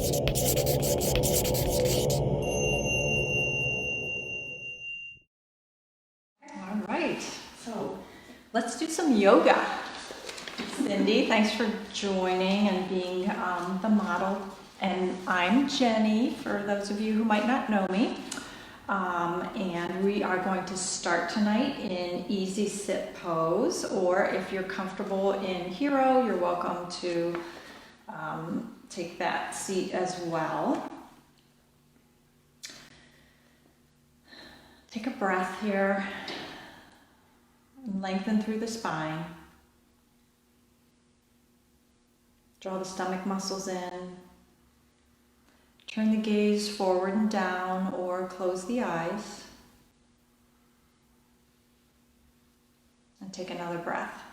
All right, so let's do some yoga. Cyndy, thanks for joining and being the model. And I'm Jenny, for those of you who might not know me. And we are going to start tonight in easy sit pose, or if you're comfortable in hero, you're welcome to take that seat as well. Take a breath here, lengthen through the spine. Draw the stomach muscles in. Turn the gaze forward and down or close the eyes. And take another breath.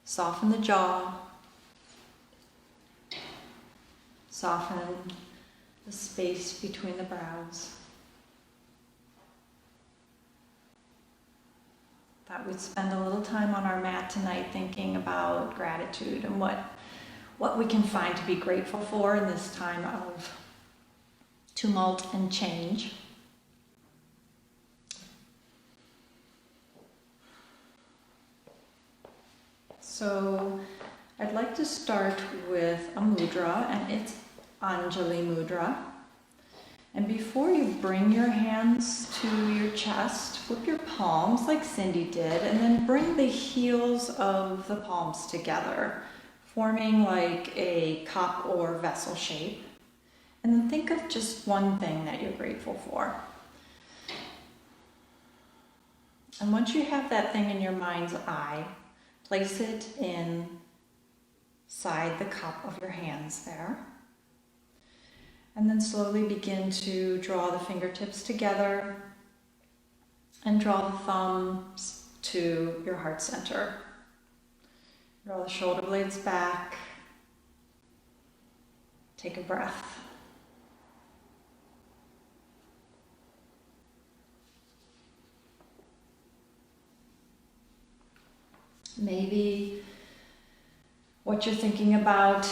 Soften the jaw. Soften the space between the brows. Thought we'd spend a little time on our mat tonight thinking about gratitude and what we can find to be grateful for in this time of tumult and change. So I'd like to start with a mudra, and it's Anjali Mudra. And before you bring your hands to your chest, flip your palms like Cyndy did, and then bring the heels of the palms together, forming like a cup or vessel shape. And then think of just one thing that you're grateful for. And once you have that thing in your mind's eye, place it inside the cup of your hands there. And then slowly begin to draw the fingertips together and draw the thumbs to your heart center. Draw the shoulder blades back. Take a breath. Maybe what you're thinking about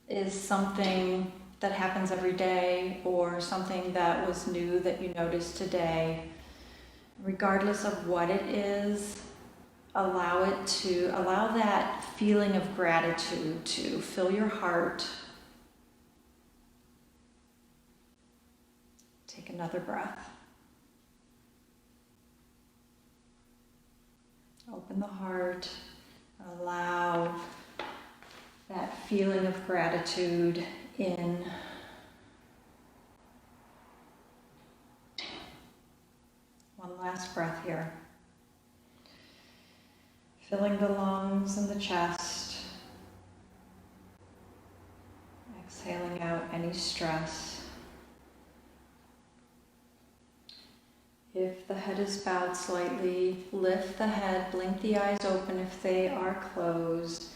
is something that happens every day, or something that was new that you noticed today. Regardless of what it is, allow that feeling of gratitude to fill your heart. Take another breath. Open the heart. Allow that feeling of gratitude in. One last breath here. Filling the lungs and the chest. Exhaling out any stress. If the head is bowed slightly, lift the head, blink the eyes open if they are closed,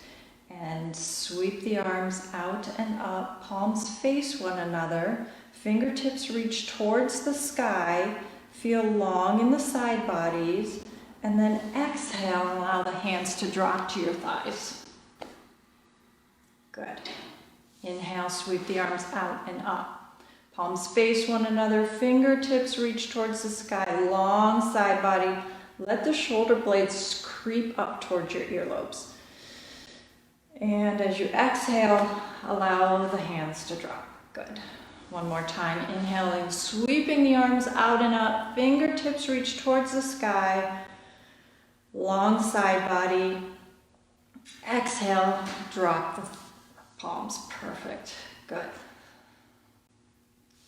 and sweep the arms out and up. Palms face one another. Fingertips reach towards the sky. Feel long in the side bodies. And then exhale and allow the hands to drop to your thighs. Good. Inhale, sweep the arms out and up. Palms face one another. Fingertips reach towards the sky. Long side body. Let the shoulder blades creep up towards your earlobes. And as you exhale, allow the hands to drop. Good. One more time. Inhaling, sweeping the arms out and up. Fingertips reach towards the sky. Long side body. Exhale, drop the palms. Perfect. Good.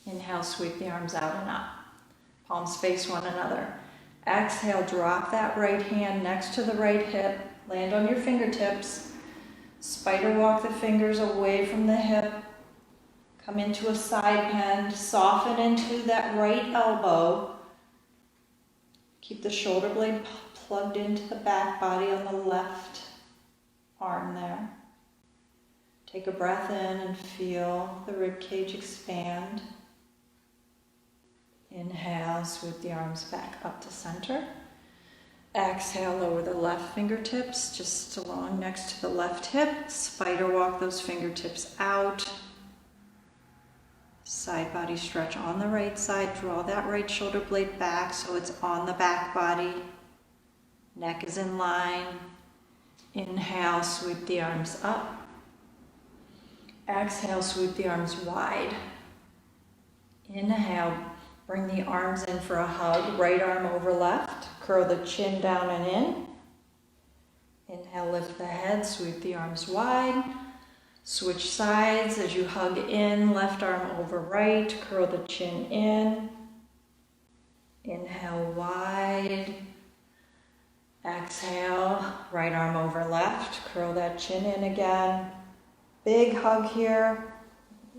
Inhale, sweep the arms out and up. Palms face one another. Exhale, drop that right hand next to the right hip. Land on your fingertips. Spider walk the fingers away from the hip. Come into a side bend. Soften into that right elbow. Keep the shoulder blade plugged into the back body on the left arm there. Take a breath in and feel the rib cage expand. Inhale, sweep the arms back up to center. Exhale, lower the left fingertips just along next to the left hip. Spider walk those fingertips out. Side body stretch on the right side. Draw that right shoulder blade back so it's on the back body. Neck is in line. Inhale, sweep the arms up. Exhale, sweep the arms wide. Inhale, bring the arms in for a hug. Right arm over left. Curl the chin down and in. Inhale, lift the head, sweep the arms wide. Switch sides as you hug in, left arm over right, curl the chin in. Inhale, wide. Exhale, right arm over left, curl that chin in again. Big hug here.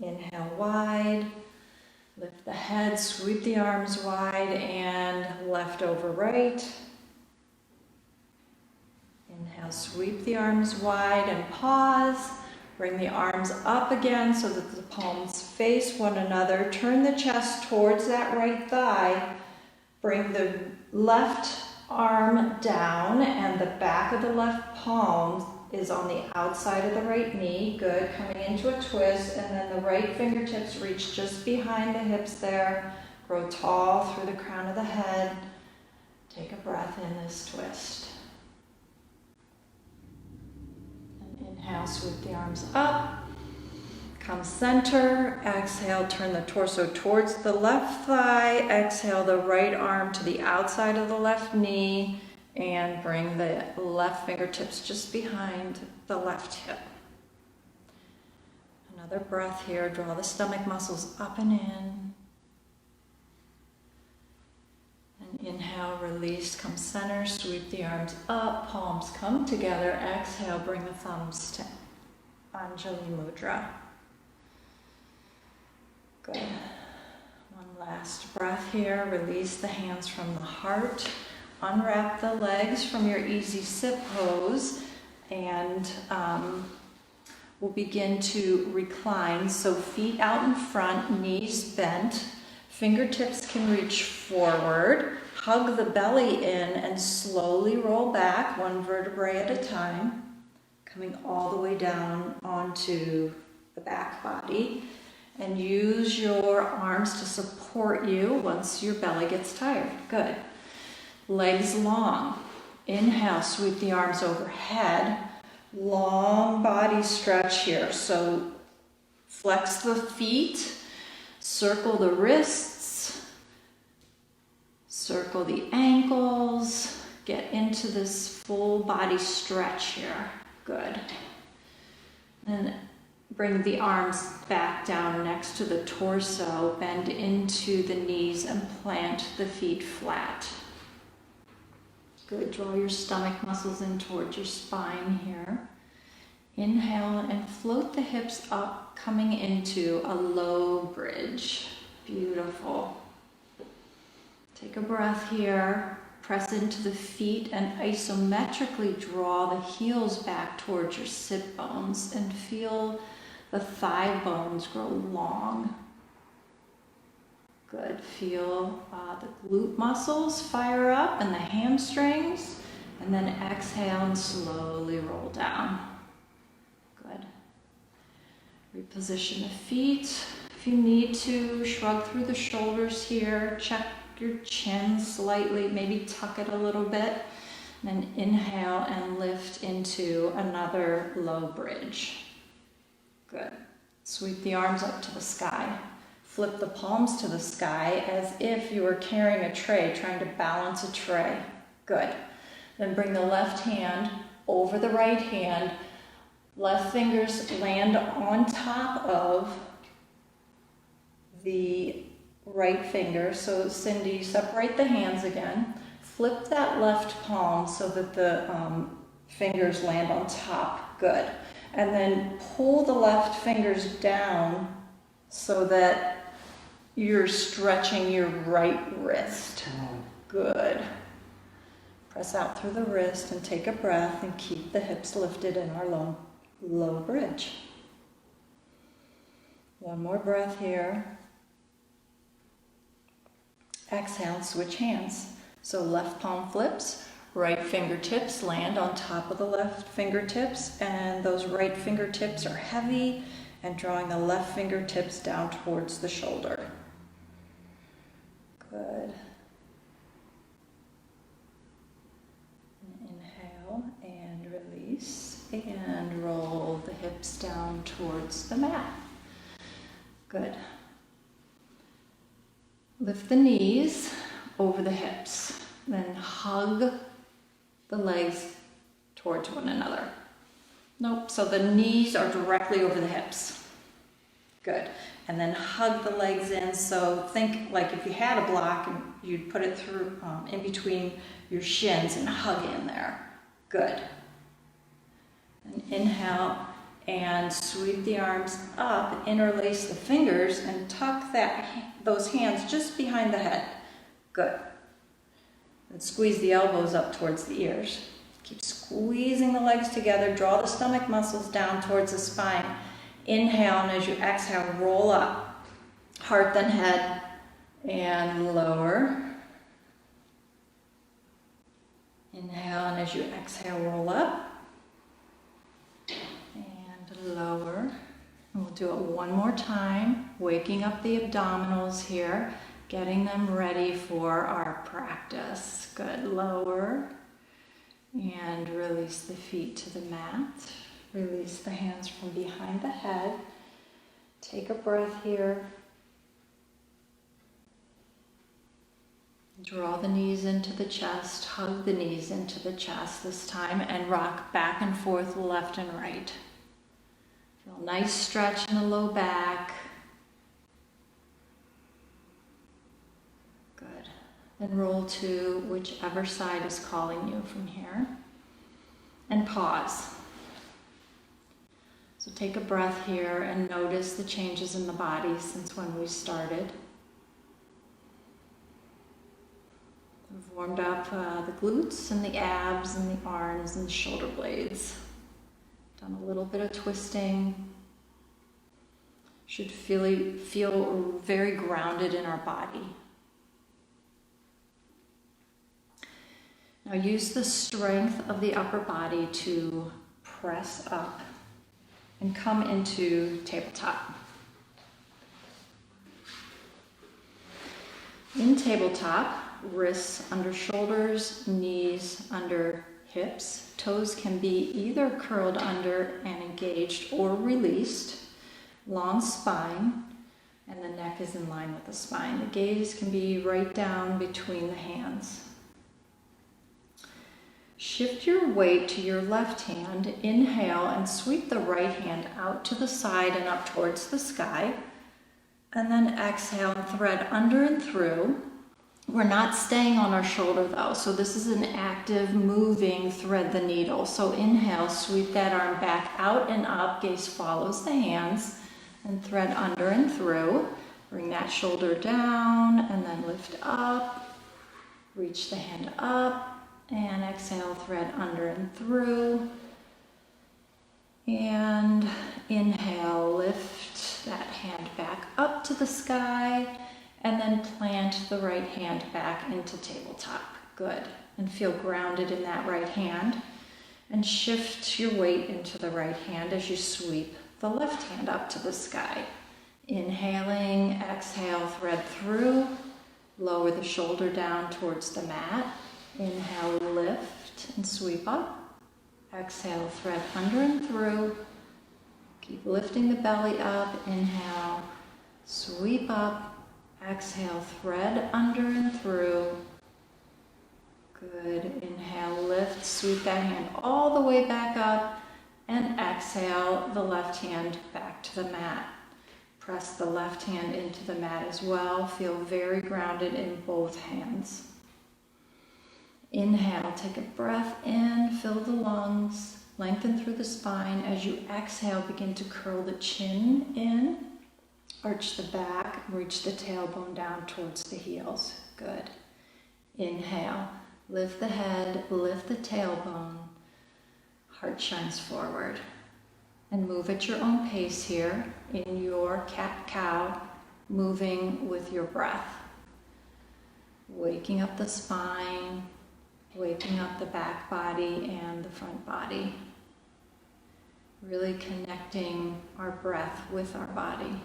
Inhale, wide. Lift the head, sweep the arms wide, and left over right. Inhale, sweep the arms wide and pause. Bring the arms up again so that the palms face one another. Turn the chest towards that right thigh. Bring the left arm down and the back of the left palm is on the outside of the right knee. Good, coming into a twist, and then the right fingertips reach just behind the hips there. Grow tall through the crown of the head. Take a breath in this twist. Inhale, sweep the arms up. Come center. Exhale, turn the torso towards the left thigh. Exhale, the right arm to the outside of the left knee. And bring the left fingertips just behind the left hip. Another breath here. Draw the stomach muscles up and in. And inhale, release, come center, sweep the arms up, palms come together. Exhale, bring the thumbs to Anjali Mudra. Good. One last breath here. Release the hands from the heart. Unwrap the legs from your easy sit pose, and we'll begin to recline. So feet out in front, knees bent. Fingertips can reach forward, hug the belly in, and slowly roll back one vertebrae at a time, coming all the way down onto the back body. And use your arms to support you once your belly gets tired. Good. Legs long. Inhale, sweep the arms overhead. Long body stretch here. So flex the feet. Circle the wrists, circle the ankles, get into this full body stretch here. Good. And bring the arms back down next to the torso, bend into the knees and plant the feet flat. Good, draw your stomach muscles in towards your spine here. Inhale and float the hips up, coming into a low bridge. Beautiful. Take a breath here. Press into the feet and isometrically draw the heels back towards your sit bones and feel the thigh bones grow long. Good. Feel the glute muscles fire up and the hamstrings, and then exhale and slowly roll down. Good. Reposition the feet. If you need to, shrug through the shoulders here. Check your chin slightly, maybe tuck it a little bit. And then inhale and lift into another low bridge. Good. Sweep the arms up to the sky. Flip the palms to the sky as if you were carrying a tray, trying to balance a tray. Good. Then bring the left hand over the right hand. Left fingers land on top of the right finger. So Cyndy, separate the hands again. Flip that left palm so that the fingers land on top. Good. And then pull the left fingers down so that you're stretching your right wrist. Good. Press out through the wrist and take a breath and keep the hips lifted in our low bridge. One more breath here. Exhale, switch hands. So left palm flips, Right fingertips land on top of the left fingertips, and those right fingertips are heavy and drawing the left fingertips down towards the shoulder. Good. Inhale and release, and roll the hips down towards the mat. Good. Lift the knees over the hips, then hug the legs towards one another. Nope, so the knees are directly over the hips. Good. And then hug the legs in, so think like if you had a block and you'd put it through in between your shins and hug in there. Good. And inhale and sweep the arms up, interlace the fingers, and tuck those hands just behind the head. Good. And squeeze the elbows up towards the ears. Keep squeezing the legs together, draw the stomach muscles down towards the spine. Inhale, and as you exhale, roll up. Heart then head, and lower. Inhale, and as you exhale, roll up. And lower. And we'll do it one more time, waking up the abdominals here, getting them ready for our practice. Good. Lower. And release the feet to the mat. Release the hands from behind the head. Take a breath here. Draw the knees into the chest. Hug the knees into the chest this time, and rock back and forth left and right. Feel a nice stretch in the low back. Good. Then roll to whichever side is calling you from here. And pause. So take a breath here and notice the changes in the body since when we started. We've warmed up the glutes and the abs and the arms and the shoulder blades. Done a little bit of twisting. Should feel very grounded in our body. Now use the strength of the upper body to press up and come into tabletop. In tabletop, wrists under shoulders, knees under hips. Toes can be either curled under and engaged or released. Long spine, and the neck is in line with the spine. The gaze can be right down between the hands. Shift your weight to your left hand. Inhale and sweep the right hand out to the side and up towards the sky. And then exhale and thread under and through. We're not staying on our shoulder though, so this is an active, moving thread the needle. So inhale, sweep that arm back out and up. Gaze follows the hands and thread under and through. Bring that shoulder down and then lift up. Reach the hand up. And exhale, thread under and through. And inhale, lift that hand back up to the sky. And then plant the right hand back into tabletop. Good. And feel grounded in that right hand. And shift your weight into the right hand as you sweep the left hand up to the sky. Inhaling, exhale, thread through. Lower the shoulder down towards the mat. Inhale, lift and sweep up. Exhale, thread under and through. Keep lifting the belly up. Inhale, sweep up. Exhale, thread under and through. Good. Inhale, lift, sweep that hand all the way back up. And exhale, the left hand back to the mat. Press the left hand into the mat as well. Feel very grounded in both hands. Inhale, take a breath in, fill the lungs, lengthen through the spine. As you exhale, begin to curl the chin in, arch the back, reach the tailbone down towards the heels. Good. Inhale, lift the head, lift the tailbone, heart shines forward. And move at your own pace here in your cat-cow, moving with your breath. Waking up the spine. waking up the back body and the front body. Really connecting our breath with our body.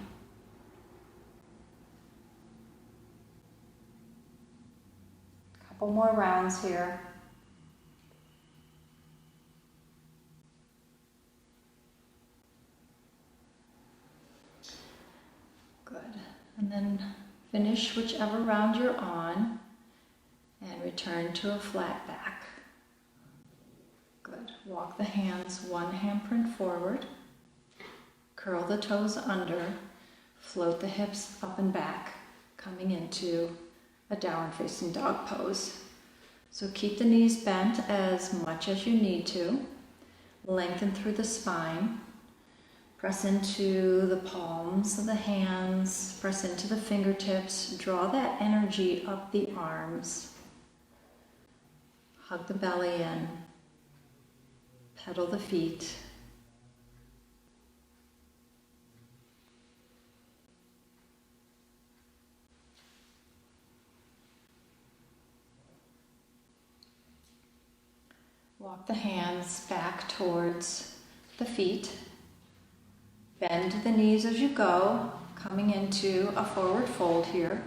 Couple more rounds here. Good. And then finish whichever round you're on and return to a flat back. Good. Walk the hands one handprint forward. Curl the toes under. Float the hips up and back, coming into a downward facing dog pose. So keep the knees bent as much as you need to. Lengthen through the spine. Press into the palms of the hands. Press into the fingertips. Draw that energy up the arms. Hug the belly in. Pedal the feet. Walk the hands back towards the feet. Bend the knees as you go, coming into a forward fold here.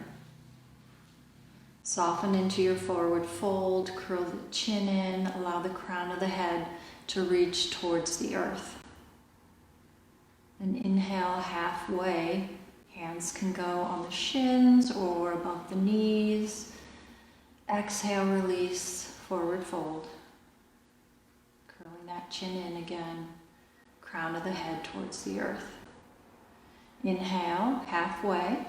Soften into your forward fold, curl the chin in, allow the crown of the head to reach towards the earth. And inhale halfway. Hands can go on the shins or above the knees. Exhale, release, forward fold. Curling that chin in again, crown of the head towards the earth. Inhale, halfway.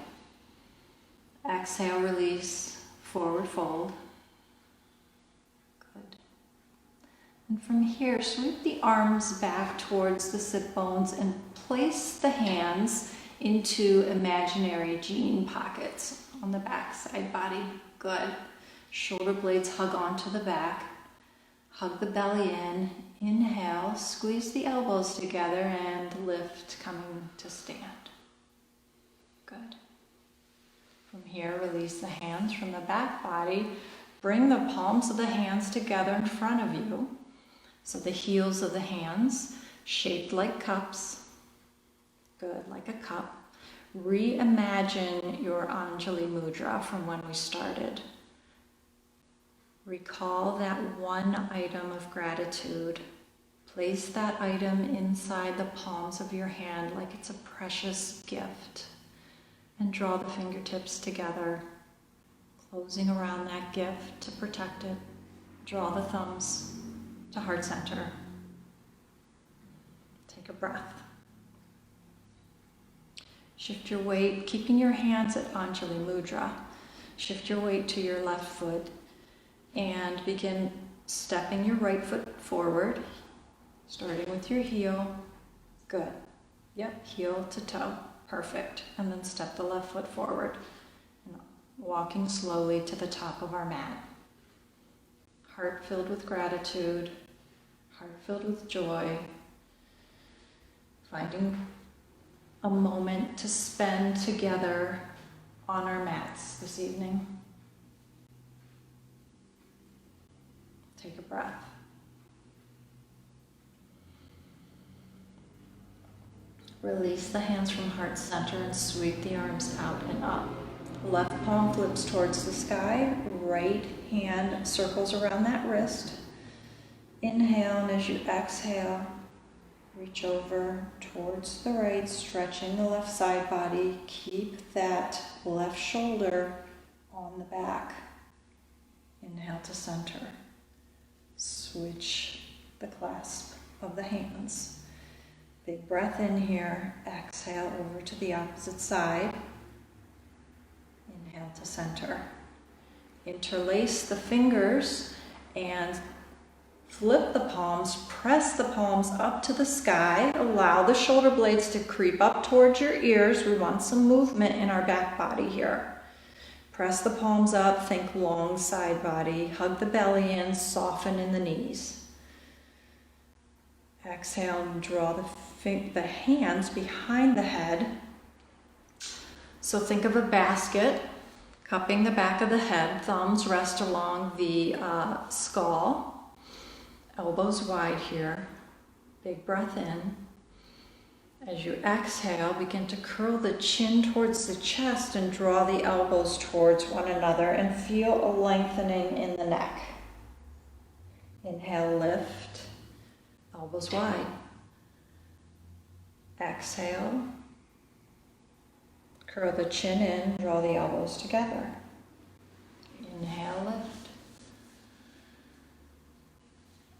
Exhale, release, forward fold. Good. And from here, sweep the arms back towards the sit bones and place the hands into imaginary jean pockets on the back side body. Good. Shoulder blades hug onto the back. Hug the belly in. Inhale, squeeze the elbows together and lift, coming to stand. Good. From here, release the hands from the back body. Bring the palms of the hands together in front of you. So the heels of the hands shaped like cups. Good, like a cup. Reimagine your Anjali Mudra from when we started. Recall that one item of gratitude. Place that item inside the palms of your hand like it's a precious gift. And draw the fingertips together, closing around that gift to protect it. Draw the thumbs to heart center. Take a breath. Shift your weight, keeping your hands at Anjali Mudra. Shift your weight to your left foot and begin stepping your right foot forward, starting with your heel. Good. Yep, heel to toe. Perfect. And then step the left foot forward, and walking slowly to the top of our mat. Heart filled with gratitude, heart filled with joy. Finding a moment to spend together on our mats this evening. Take a breath. Release the hands from heart center and sweep the arms out and up. Left palm flips towards the sky. Right hand circles around that wrist. Inhale, and as you exhale, reach over towards the right, stretching the left side body. Keep that left shoulder on the back. Inhale to center. Switch the clasp of the hands. Big breath in here. Exhale over to the opposite side. Inhale to center. Interlace the fingers and flip the palms. Press the palms up to the sky. Allow the shoulder blades to creep up towards your ears. We want some movement in our back body here. Press the palms up. Think long side body. Hug the belly in. Soften in the knees. Exhale and draw the hands behind the head. So think of a basket Cupping the back of the head, thumbs rest along the skull, elbows wide here. Big breath in. As you exhale, begin to curl the chin towards the chest and draw the elbows towards one another and feel a lengthening in the neck. Inhale, lift, elbows wide. Exhale, curl the chin in, draw the elbows together. Inhale, lift.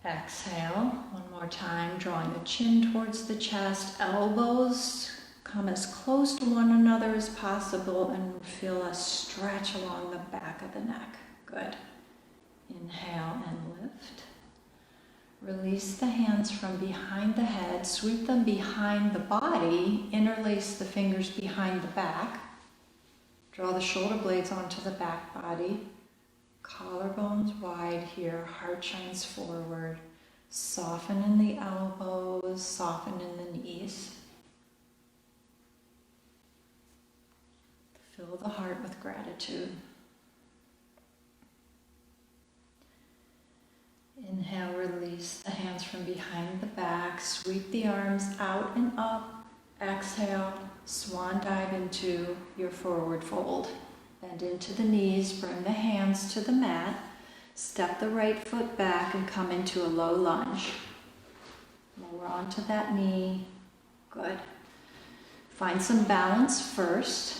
Exhale, one more time, drawing the chin towards the chest, elbows come as close to one another as possible and feel a stretch along the back of the neck. Good. Inhale and lift. Release the hands from behind the head, sweep them behind the body, interlace the fingers behind the back. Draw the shoulder blades onto the back body. Collarbones wide here, heart shines forward. Soften in the elbows, soften in the knees. Fill the heart with gratitude. Inhale, release the hands from behind the back, sweep the arms out and up. Exhale, swan dive into your forward fold. Bend into the knees, bring the hands to the mat. Step the right foot back and come into a low lunge. Lower onto that knee. Good. Find some balance first.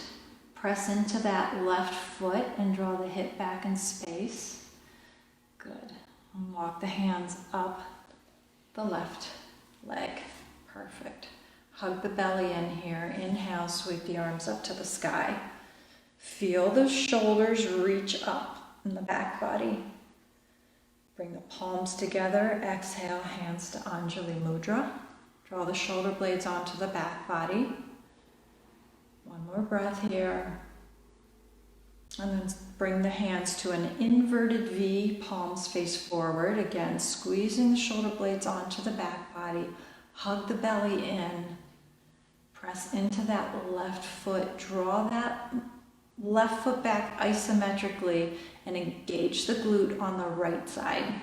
Press into that left foot and draw the hip back in space. Good. And walk the hands up the left leg. Perfect. Hug the belly in here. Inhale, sweep the arms up to the sky. Feel the shoulders reach up in the back body. Bring the palms together. Exhale, hands to Anjali Mudra. Draw the shoulder blades onto the back body. One more breath here. And then bring the hands to an inverted V, palms face forward. Again, squeezing the shoulder blades onto the back body. Hug the belly in. Press into that left foot. Draw that left foot back isometrically and engage the glute on the right side.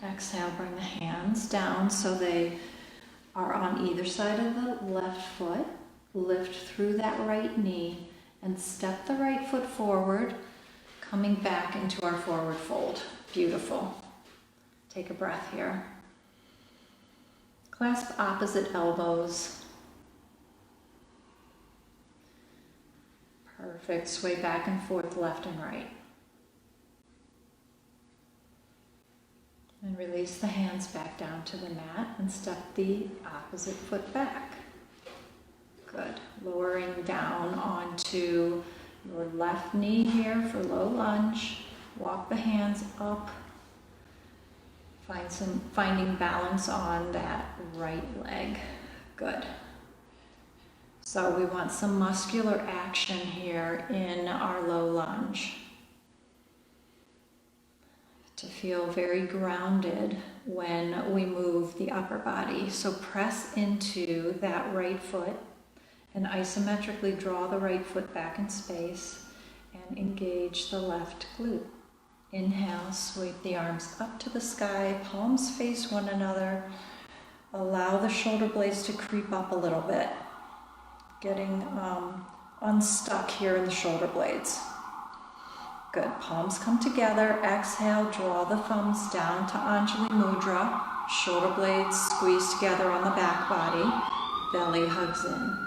Exhale, bring the hands down so they are on either side of the left foot. Lift through that right knee and step the right foot forward, coming back into our forward fold. Beautiful. Take a breath here. Clasp opposite elbows. Perfect. Sway back and forth, left and right. And release the hands back down to the mat and step the opposite foot back. Good. Lowering down onto your left knee here for low lunge. Walk the hands up. Finding balance on that right leg. Good. So we want some muscular action here in our low lunge. To feel very grounded when we move the upper body. So press into that right foot and isometrically draw the right foot back in space and engage the left glute. Inhale, sweep the arms up to the sky, palms face one another. Allow the shoulder blades to creep up a little bit. Getting unstuck here in the shoulder blades. Good. Palms come together. Exhale, draw the thumbs down to Anjali Mudra. Shoulder blades squeeze together on the back body. Belly hugs in.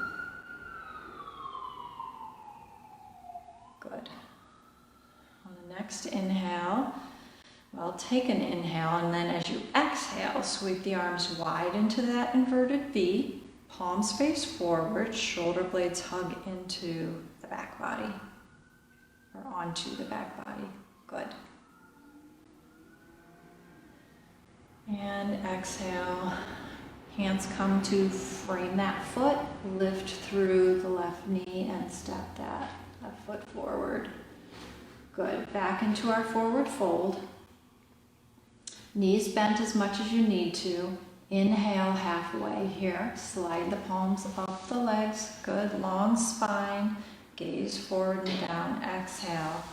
Good. On the next inhale, well, take an inhale, and then as you exhale, sweep the arms wide into that inverted V. Palms face forward, shoulder blades hug into the back body, or onto the back body. Good. And exhale, hands come to frame that foot, lift through the left knee and step that foot forward. Good. Back into our forward fold. Knees bent as much as you need to. Inhale halfway here. Slide the palms up the legs. Good. Long spine. Gaze forward and down. Exhale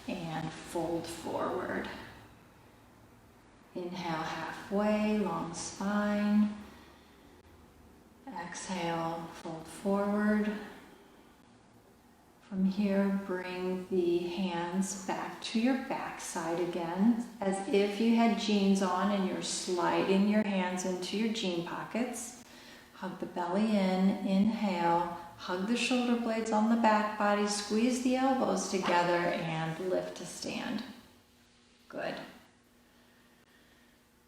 and fold forward. Inhale halfway. Long spine. Exhale, fold forward. From here, bring the hands back to your backside again, as if you had jeans on and you're sliding your hands into your jean pockets. Hug the belly in, inhale, hug the shoulder blades on the back body, squeeze the elbows together and lift to stand. Good.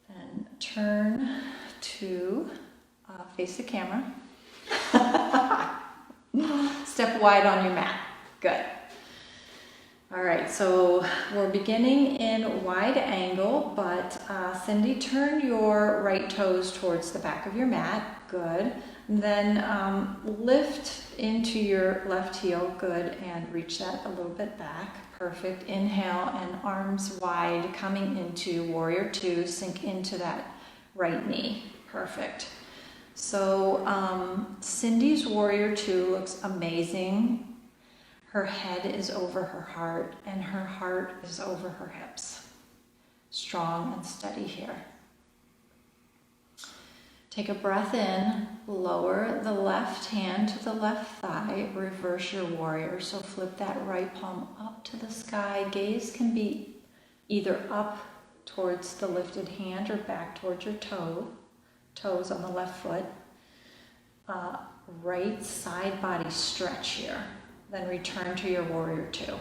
Then turn to face the camera. Step wide on your mat. Good. All right, so we're beginning in wide angle, but Cyndy, turn your right toes towards the back of your mat. Good. And then lift into your left heel. Good. And reach that a little bit back. Perfect. Inhale and arms wide, coming into warrior two. Sink into that right knee. Perfect. So Cyndy's warrior two looks amazing. Her head is over her heart and her heart is over her hips. Strong and steady here. Take a breath in, lower the left hand to the left thigh, reverse your warrior. So flip that right palm up to the sky. Gaze can be either up towards the lifted hand or back towards your toes on the left foot. Right side body stretch here. Then return to your warrior two.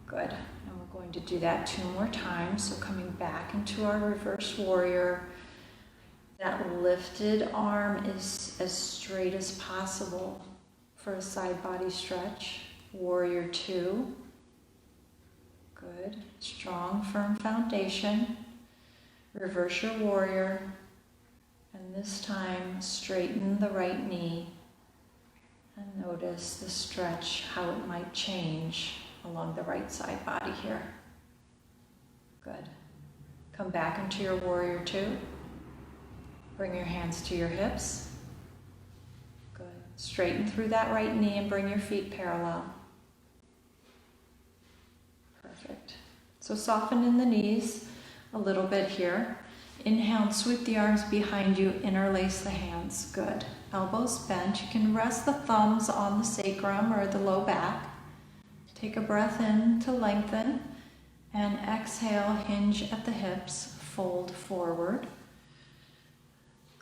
Good. And we're going to do that 2 more times. So coming back into our reverse warrior. That lifted arm is as straight as possible for a side body stretch. Warrior two. Good. Strong, firm foundation. Reverse your warrior. And this time, straighten the right knee. And notice the stretch, how it might change along the right side body here. Good. Come back into your warrior two. Bring your hands to your hips. Good. Straighten through that right knee and bring your feet parallel. Perfect. So soften in the knees a little bit here. Inhale and sweep the arms behind you, interlace the hands. Good. Elbows bent. You can rest the thumbs on the sacrum or the low back. Take a breath in to lengthen and exhale, hinge at the hips, fold forward.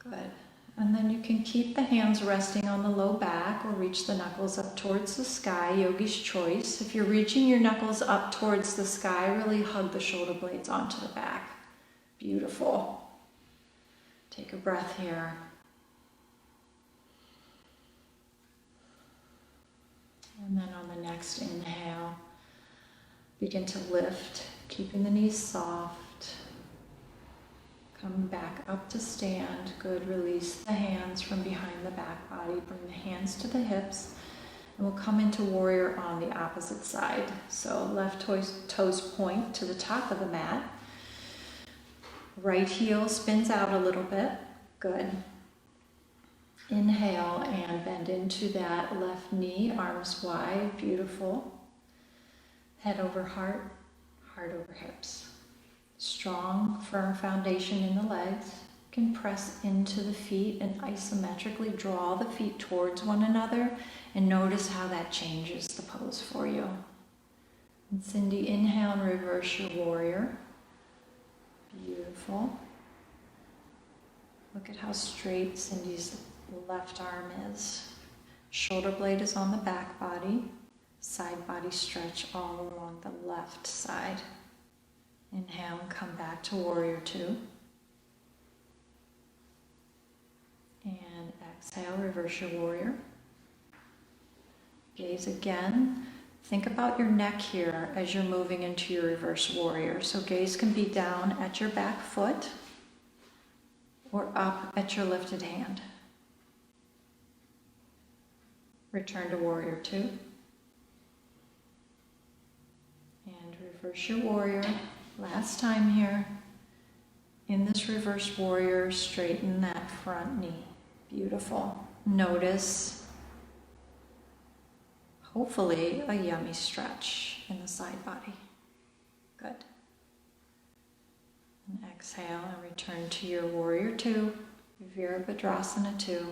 Good. And then you can keep the hands resting on the low back or reach the knuckles up towards the sky, yogi's choice. If you're reaching your knuckles up towards the sky, really hug the shoulder blades onto the back. Beautiful. Take a breath here. And then on the next inhale, begin to lift, keeping the knees soft. Come back up to stand. Good. Release the hands from behind the back body. Bring the hands to the hips. And we'll come into warrior on the opposite side. So left toes point to the top of the mat. Right heel spins out a little bit. Good. Inhale and bend into that left knee, arms wide. Beautiful. Head over heart, heart over hips. Strong, firm foundation in the legs. You can press into the feet and isometrically draw the feet towards one another and notice how that changes the pose for you. And Cyndy, inhale and reverse your warrior. Beautiful. Look at how straight Cyndy's left arm is. Shoulder blade is on the back body. Side body stretch all along the left side. Inhale and come back to warrior two. And exhale, reverse your warrior. Gaze again. Think about your neck here as you're moving into your reverse warrior. So gaze can be down at your back foot or up at your lifted hand. Return to warrior two. And reverse your warrior. Last time here. In this nice reverse warrior, straighten that front knee. Beautiful. Notice, hopefully, a yummy stretch in the side body. Good. And exhale and return to your warrior two, Virabhadrasana 2.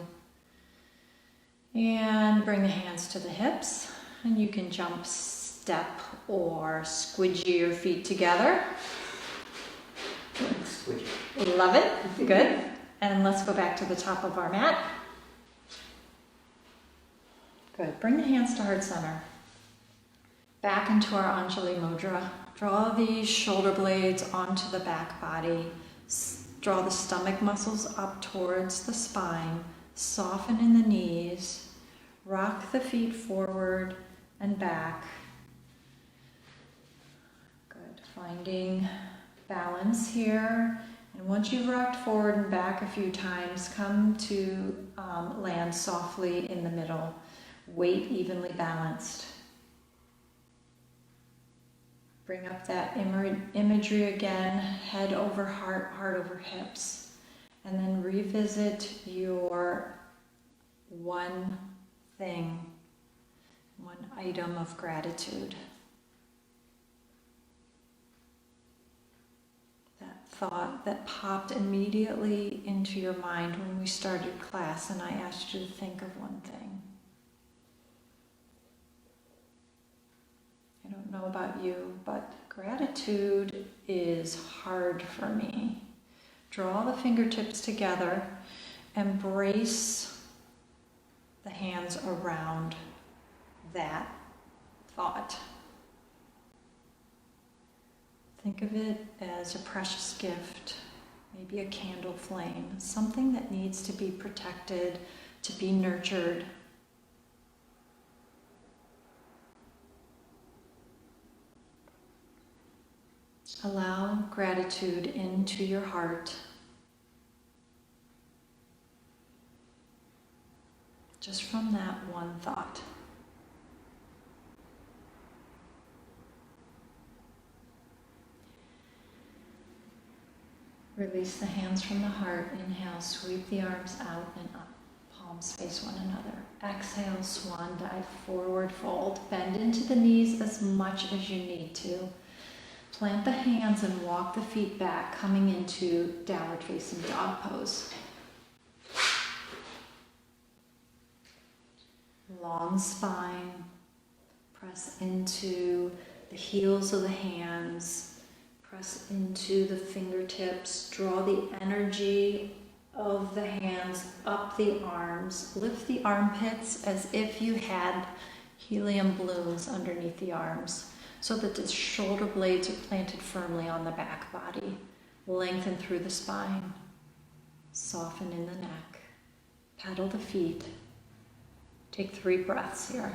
And bring the hands to the hips, and you can jump, step, or squidgy your feet together. Squidgy. Love it. Good. And let's go back to the top of our mat. Good. Bring the hands to heart center. Back into our Anjali Mudra. Draw the shoulder blades onto the back body. Draw the stomach muscles up towards the spine. Soften in the knees. Rock the feet forward and back. Good. Finding balance here. And once you've rocked forward and back a few times, come to land softly in the middle. Weight evenly balanced. Bring up that imagery again, head over heart, heart over hips. And then revisit your one thing, one item of gratitude. That thought that popped immediately into your mind when we started class and I asked you to think of one thing. I don't know about you, but gratitude is hard for me. Draw the fingertips together, embrace the hands around that thought. Think of it as a precious gift, maybe a candle flame, something that needs to be protected, to be nurtured. Allow gratitude into your heart. Just from that one thought. Release the hands from the heart. Inhale, sweep the arms out and up. Palms face one another. Exhale, swan dive, forward fold. Bend into the knees as much as you need to. Plant the hands and walk the feet back, coming into downward facing dog pose. Long spine. Press into the heels of the hands. Press into the fingertips. Draw the energy of the hands up the arms. Lift the armpits as if you had helium balloons underneath the arms, so that the shoulder blades are planted firmly on the back body. Lengthen through the spine. Soften in the neck. Pedal the feet. Take 3 breaths here.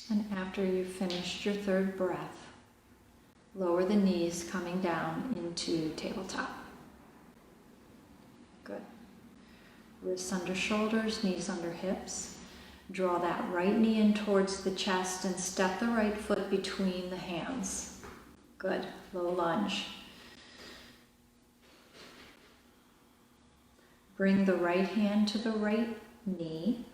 And after you've finished your 3rd breath, lower the knees, coming down into tabletop. Good. Wrists under shoulders, knees under hips. Draw that right knee in towards the chest and step the right foot between the hands. Good. Low lunge. Bring the right hand to the right knee.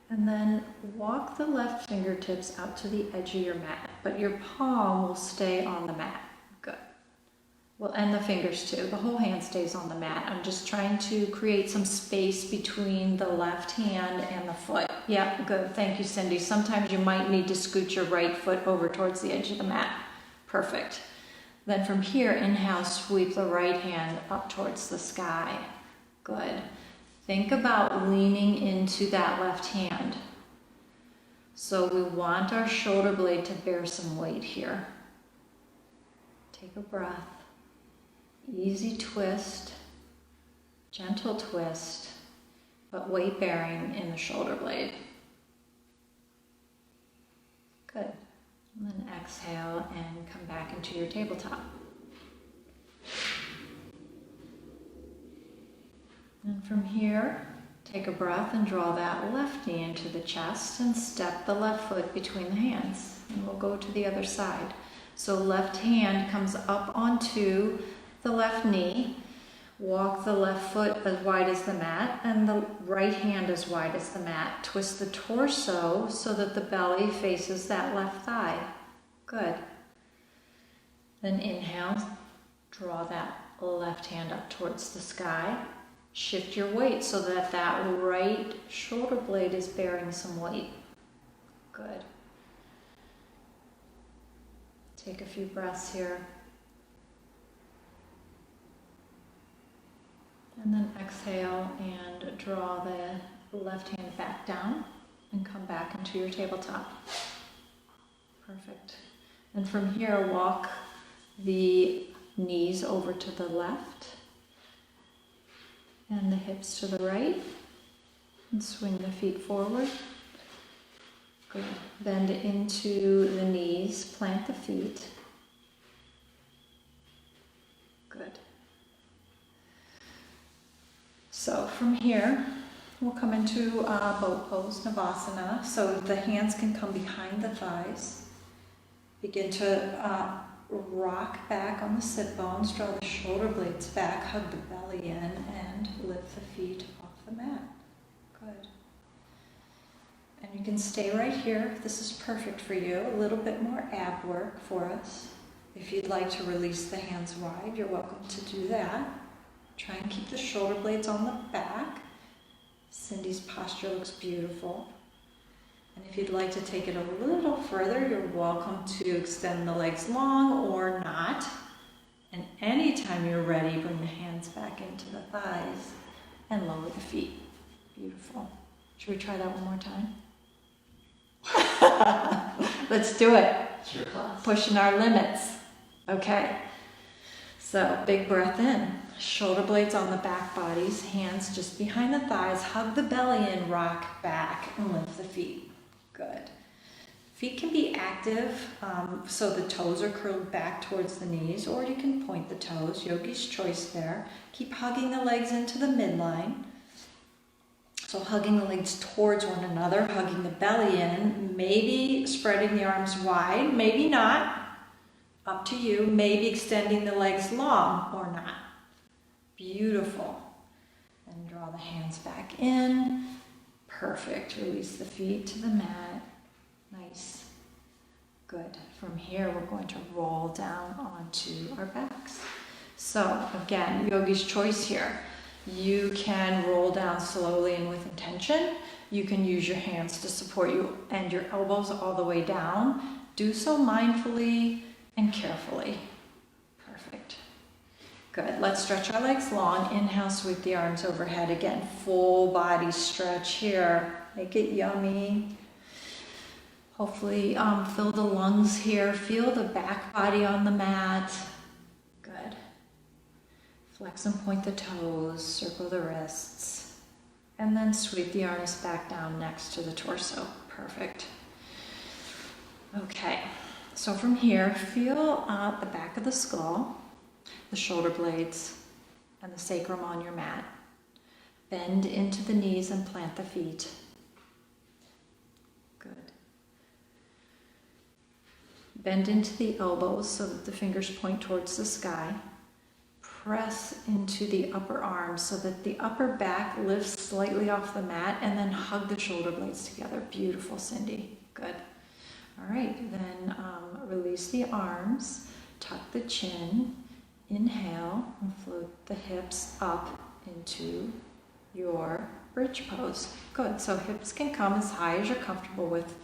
And then walk the left fingertips out to the edge of your mat, but your palm will stay on the mat. Good. Well, and the fingers too. The whole hand stays on the mat. I'm just trying to create some space between the left hand and the foot. Yep, good. Thank you, Cyndy. Sometimes you might need to scoot your right foot over towards the edge of the mat. Perfect. Then from here, inhale, sweep the right hand up towards the sky. Good. Think about leaning into that left hand. So we want our shoulder blade to bear some weight here. Take a breath. Easy twist, gentle twist, but weight bearing in the shoulder blade. Good. And then exhale and come back into your tabletop. And from here, Take a breath and draw that left knee into the chest and step the left foot between the hands. And we'll go to the other side. So left hand comes up onto the left knee. Walk the left foot as wide as the mat and the right hand as wide as the mat. Twist the torso so that the belly faces that left thigh. Good. Then inhale, draw that left hand up towards the sky. Shift your weight so that that right shoulder blade is bearing some weight. Good. Take a few breaths here. And then exhale and draw the left hand back down and come back into your tabletop. Perfect. And from here, walk the knees over to the left and the hips to the right, and swing the feet forward. Good. Bend into the knees, plant the feet. Good. So from here, we'll come into boat pose, Navasana. So the hands can come behind the thighs. Begin to rock back on the sit bones, draw the shoulder blades back, hug the belly in, and lift the feet off the mat. Good. And you can stay right here. This is perfect for you. A little bit more ab work for us. If you'd like to release the hands wide, you're welcome to do that. Try and keep the shoulder blades on the back. Cyndy's posture looks beautiful. And if you'd like to take it a little further, you're welcome to extend the legs long or not. And anytime you're ready, bring the hands back into the thighs and lower the feet. Beautiful. Should we try that one more time? Let's do it. Sure. Pushing our limits. Okay. So big breath in. Shoulder blades on the back bodies, hands just behind the thighs. Hug the belly in, rock back, and lift the feet. Good. Feet can be active, so the toes are curled back towards the knees, or you can point the toes. Yogi's choice there. Keep hugging the legs into the midline. So hugging the legs towards one another, hugging the belly in, maybe spreading the arms wide, maybe not. Up to you. Maybe extending the legs long or not. Beautiful. And draw the hands back in. Perfect. Release the feet to the mat. Nice. Good. From here, we're going to roll down onto our backs. So again, yogi's choice here. You can roll down slowly and with intention. You can use your hands to support you and your elbows all the way down. Do so mindfully and carefully. Perfect. Good. Let's stretch our legs long. Inhale, sweep the arms overhead. Again, full body stretch here. Make it yummy. Hopefully fill the lungs here. Feel the back body on the mat. Good. Flex and point the toes. Circle the wrists. And then sweep the arms back down next to the torso. Perfect. Okay. So from here, feel the back of the skull, the shoulder blades, and the sacrum on your mat. Bend into the knees and plant the feet. Good. Bend into the elbows so that the fingers point towards the sky. Press into the upper arms so that the upper back lifts slightly off the mat, and then hug the shoulder blades together. Beautiful, Cyndy. Good. All right, then release the arms, tuck the chin, inhale, and float the hips up into your bridge pose. Good, so hips can come as high as you're comfortable with.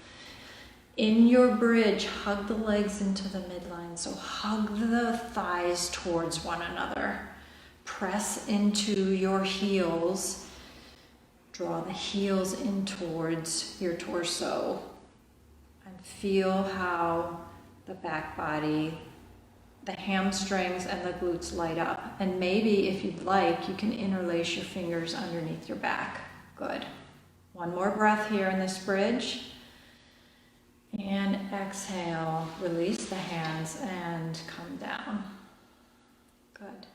In your bridge, hug the legs into the midline, so hug the thighs towards one another. Press into your heels, draw the heels in towards your torso. Feel how the back body, the hamstrings, and the glutes light up. And maybe, if you'd like, you can interlace your fingers underneath your back. Good. One more breath here in this bridge. And exhale. Release the hands and come down. Good.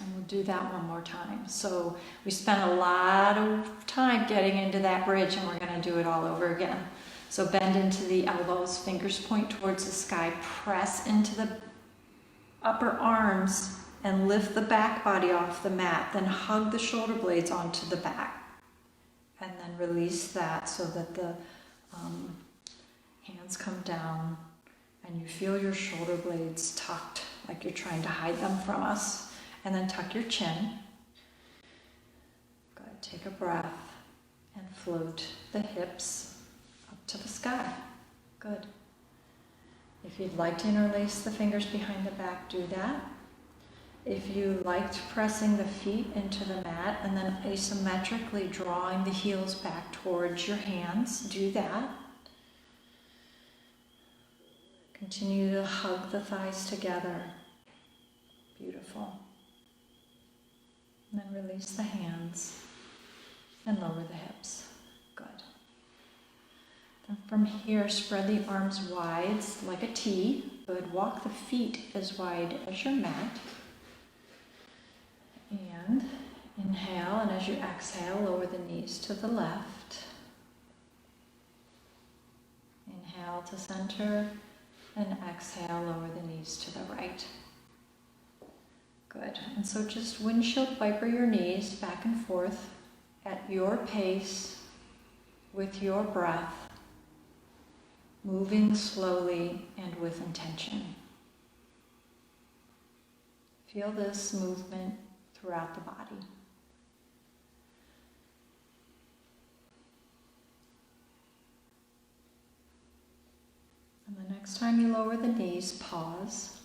And we'll do that one more time. So we spent a lot of time getting into that bridge, and we're going to do it all over again. So bend into the elbows, fingers point towards the sky, press into the upper arms and lift the back body off the mat. Then hug the shoulder blades onto the back. And then release that so that the hands come down and you feel your shoulder blades tucked, like you're trying to hide them from us. And then tuck your chin. Good. Take a breath and float the hips up to the sky. Good. If you'd like to interlace the fingers behind the back, do that. If you liked pressing the feet into the mat and then asymmetrically drawing the heels back towards your hands, do that. Continue to hug the thighs together. Beautiful. And then release the hands and lower the hips. Good. Then from here, spread the arms wide like a T. Good. Walk the feet as wide as your mat. And inhale, and as you exhale, lower the knees to the left. Inhale to center, and exhale, lower the knees to the right. Good. And so just windshield wiper your knees back and forth at your pace with your breath, moving slowly and with intention. Feel this movement throughout the body. And the next time you lower the knees, pause.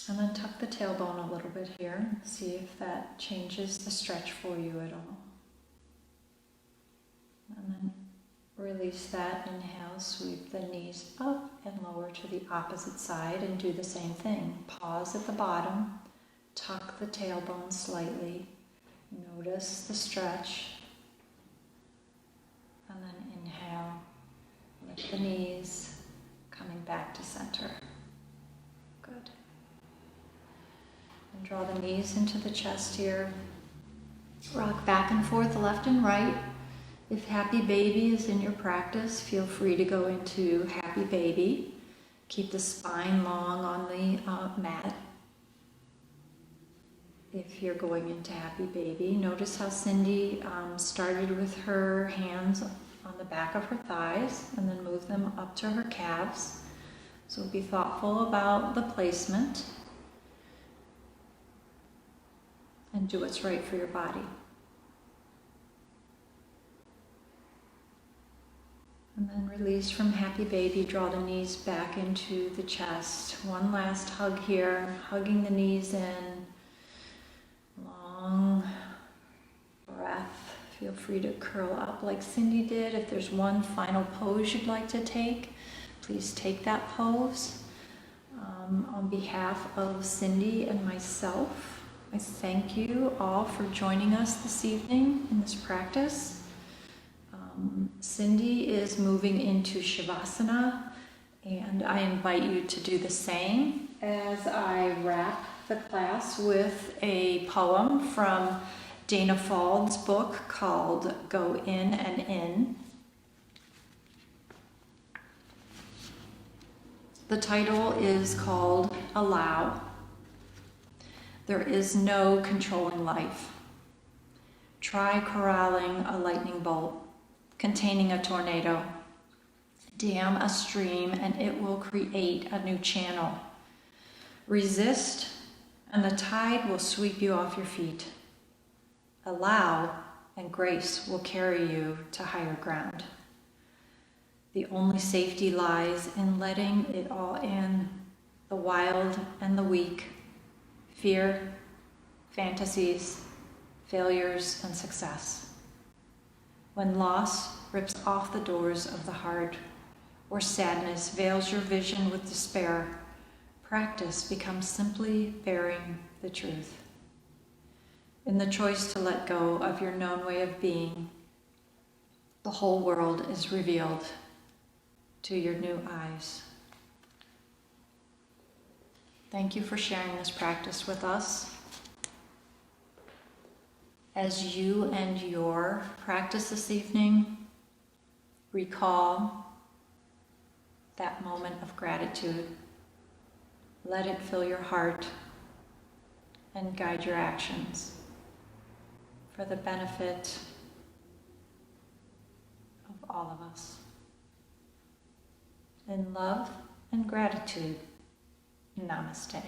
And then tuck the tailbone a little bit here. See if that changes the stretch for you at all. And then release that. Inhale, sweep the knees up and lower to the opposite side and do the same thing. Pause at the bottom. Tuck the tailbone slightly. Notice the stretch. And then inhale. Lift the knees. Coming back to center. Good. And draw the knees into the chest here. Rock back and forth, left and right. If happy baby is in your practice, feel free to go into happy baby. Keep the spine long on the mat. If you're going into happy baby, notice how Cyndy started with her hands on the back of her thighs and then moved them up to her calves. So be thoughtful about the placement. And do what's right for your body. And then release from happy baby, draw the knees back into the chest. One last hug here, hugging the knees in. Long breath. Feel free to curl up like Cyndy did. If there's one final pose you'd like to take, please take that pose. On behalf of Cyndy and myself, I thank you all for joining us this evening in this practice. Cyndy is moving into Shavasana, and I invite you to do the same as I wrap the class with a poem from Dana Fald's book called Go In and In. The title is called Allow. There is no controlling life. Try corralling a lightning bolt containing a tornado. Dam a stream and it will create a new channel. Resist and the tide will sweep you off your feet. Allow and grace will carry you to higher ground. The only safety lies in letting it all in, the wild and the weak, fear, fantasies, failures, and success. When loss rips off the doors of the heart, or sadness veils your vision with despair, practice becomes simply bearing the truth. In the choice to let go of your known way of being, the whole world is revealed to your new eyes. Thank you for sharing this practice with us. As you end your practice this evening, recall that moment of gratitude. Let it fill your heart and guide your actions for the benefit of all of us. In love and gratitude, namaste.